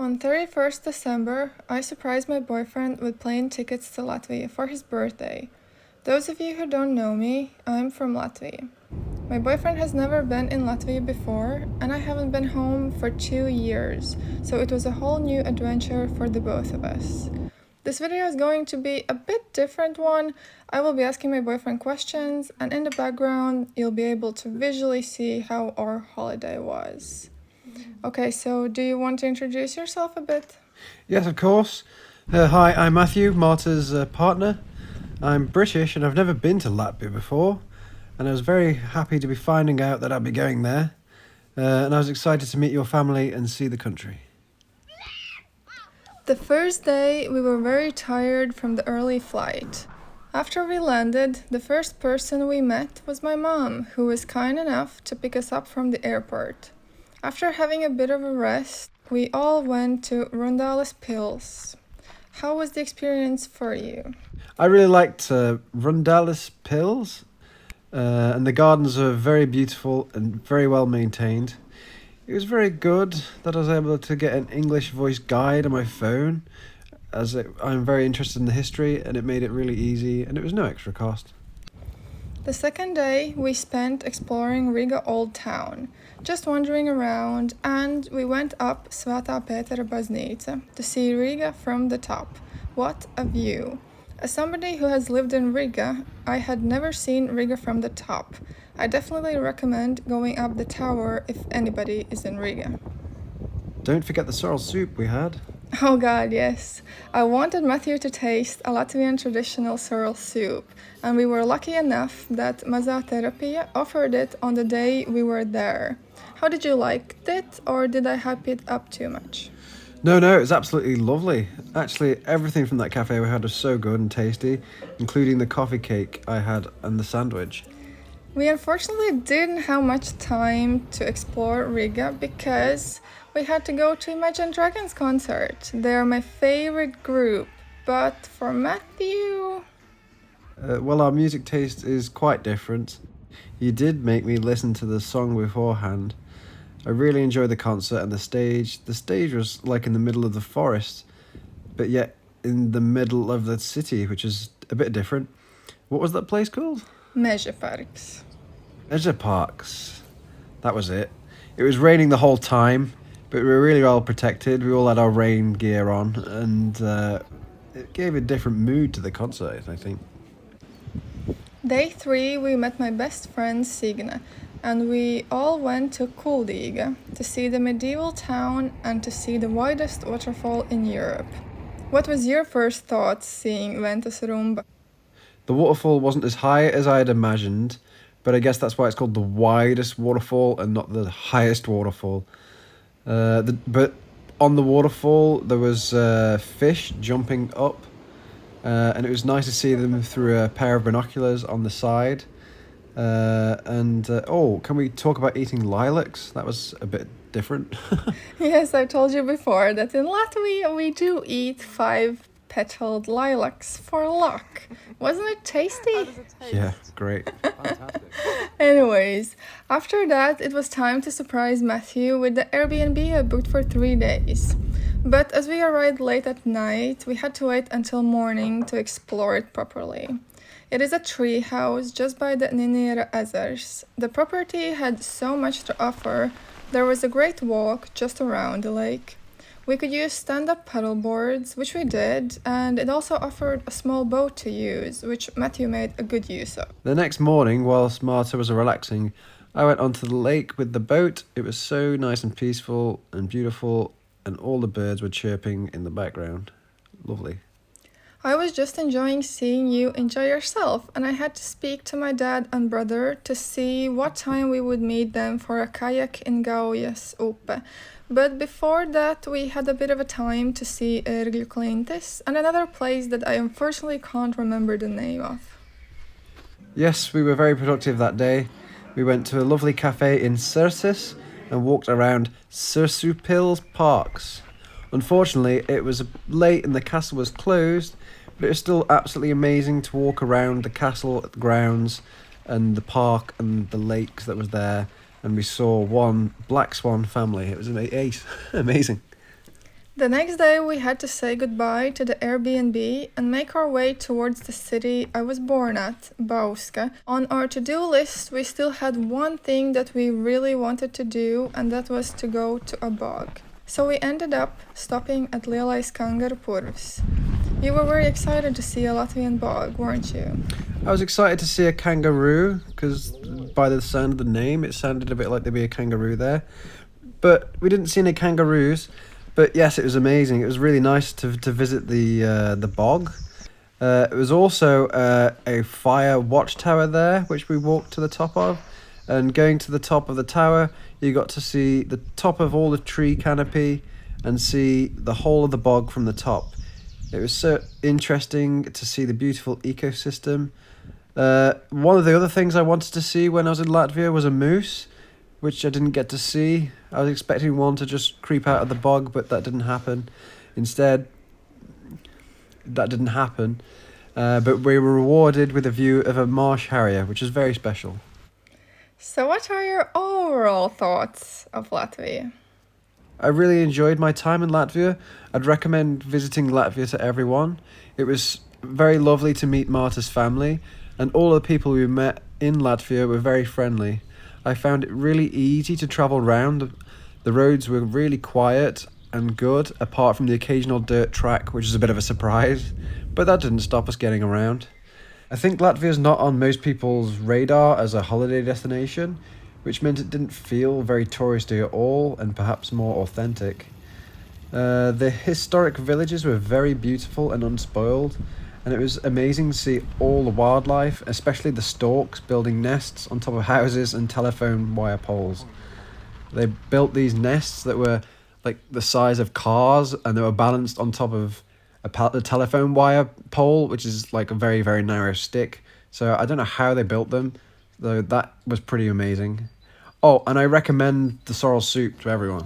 On 31st December, I surprised my boyfriend with plane tickets to Latvia for his birthday. Those of you who don't know me, I'm from Latvia. My boyfriend has never been in Latvia before, and I haven't been home for 2 years, so it was a whole new adventure for the both of us. This video is going to be a bit different one. I will be asking my boyfriend questions, and in the background, you'll be able to visually see how our holiday was. Okay, so do you want to introduce yourself a bit? Yes, of course. Hi, I'm Matthew, Marta's partner. I'm British and I've never been to Latvia before, and I was very happy to be finding out that I'd be going there, and I was excited to meet your family and see the country. The first day, we were very tired from the early flight. After we landed, the first person we met was my mom, who was kind enough to pick us up from the airport. After having a bit of a rest, we all went to Rundalis. How was the experience for you? I really liked Rundalis Pills, and the gardens are very beautiful and very well maintained. It was very good that I was able to get an English voice guide on my phone, I'm very interested in the history, and it made it really easy, and it was no extra cost. The second day, we spent exploring Riga Old Town, just wandering around, and we went up Svētā Pētera baznīca to see Riga from the top. What a view! As somebody who has lived in Riga, I had never seen Riga from the top. I definitely recommend going up the tower if anybody is in Riga. Don't forget the sorrel soup we had. Oh god, yes. I wanted Matthew to taste a Latvian traditional sorrel soup, and we were lucky enough that Mazā Terapija offered it on the day we were there. How did you like it, or did I hype it up too much? No, it was absolutely lovely. Actually, everything from that cafe we had was so good and tasty, including the coffee cake I had and the sandwich. We unfortunately didn't have much time to explore Riga because we had to go to Imagine Dragons concert. They are my favorite group, but for Matthew... Well, our music taste is quite different. You did make me listen to the song beforehand. I really enjoyed the concert and the stage. The stage was like in the middle of the forest, but yet in the middle of the city, which is a bit different. What was that place called? Meža parks. Meža parks. That was it. It was raining the whole time, but we were really well protected. We all had our rain gear on, and it gave a different mood to the concert, I think. Day 3, we met my best friend Signe, and we all went to Kuldīga to see the medieval town and to see the widest waterfall in Europe. What was your first thought seeing Ventus Rumba? The waterfall wasn't as high as I had imagined, but I guess that's why it's called the widest waterfall and not the highest waterfall. But on the waterfall, there was fish jumping up, and it was nice to see them through a pair of binoculars on the side. Can we talk about eating lilacs? That was a bit different. Yes, I told you before that in Latvia we do eat 5-petaled lilacs for luck. Wasn't it tasty? How does it taste? Yeah, great. Fantastic. Anyways, after that it was time to surprise Matthew with the Airbnb I booked for 3 days. But as we arrived late at night, we had to wait until morning to explore it properly. It is a tree house just by the Ninira Ezers. The property had so much to offer. There was a great walk just around the lake. We could use stand-up paddle boards, which we did, and it also offered a small boat to use, which Matthew made a good use of. The next morning, whilst Marta was relaxing, I went onto the lake with the boat. It was so nice and peaceful and beautiful, and all the birds were chirping in the background. Lovely. I was just enjoying seeing you enjoy yourself, and I had to speak to my dad and brother to see what time we would meet them for a kayak in Gaujas upe. But before that, we had a bit of a time to see Ērgļu klintis and another place that I unfortunately can't remember the name of. Yes, we were very productive that day. We went to a lovely cafe in Sirsis and walked around Sirsupils Parks. Unfortunately, it was late and the castle was closed, but it was still absolutely amazing to walk around the castle grounds and the park and the lakes that was there. And we saw one black swan family. It was amazing. The next day we had to say goodbye to the Airbnb and make our way towards the city I was born at, Bauska. On our to-do list we still had one thing that we really wanted to do, and that was to go to a bog. So we ended up stopping at lieliska kurs. You were very excited to see a Latvian bog, weren't you? I was excited to see a kangaroo, because by the sound of the name, it sounded a bit like there'd be a kangaroo there. But we didn't see any kangaroos. But yes, it was amazing. It was really nice to visit the bog. It was also a fire watchtower there, which we walked to the top of. And going to the top of the tower, you got to see the top of all the tree canopy and see the whole of the bog from the top. It was so interesting to see the beautiful ecosystem. One of the other things I wanted to see when I was in Latvia was a moose, which I didn't get to see. I was expecting one to just creep out of the bog, but that didn't happen. Instead, that didn't happen. But we were rewarded with a view of a marsh harrier, which is very special. So what are your overall thoughts of Latvia? I really enjoyed my time in Latvia. I'd recommend visiting Latvia to everyone. It was very lovely to meet Marta's family, and all the people we met in Latvia were very friendly. I found it really easy to travel around. The roads were really quiet and good, apart from the occasional dirt track, which is a bit of a surprise, but that didn't stop us getting around. I think Latvia is not on most people's radar as a holiday destination, which meant it didn't feel very touristy at all and perhaps more authentic. The historic villages were very beautiful and unspoiled, and it was amazing to see all the wildlife, especially the storks building nests on top of houses and telephone wire poles. They built these nests that were like the size of cars, and they were balanced on top of a telephone wire pole, which is like a very, very narrow stick. So I don't know how they built them, though that was pretty amazing. Oh, and I recommend the sorrel soup to everyone.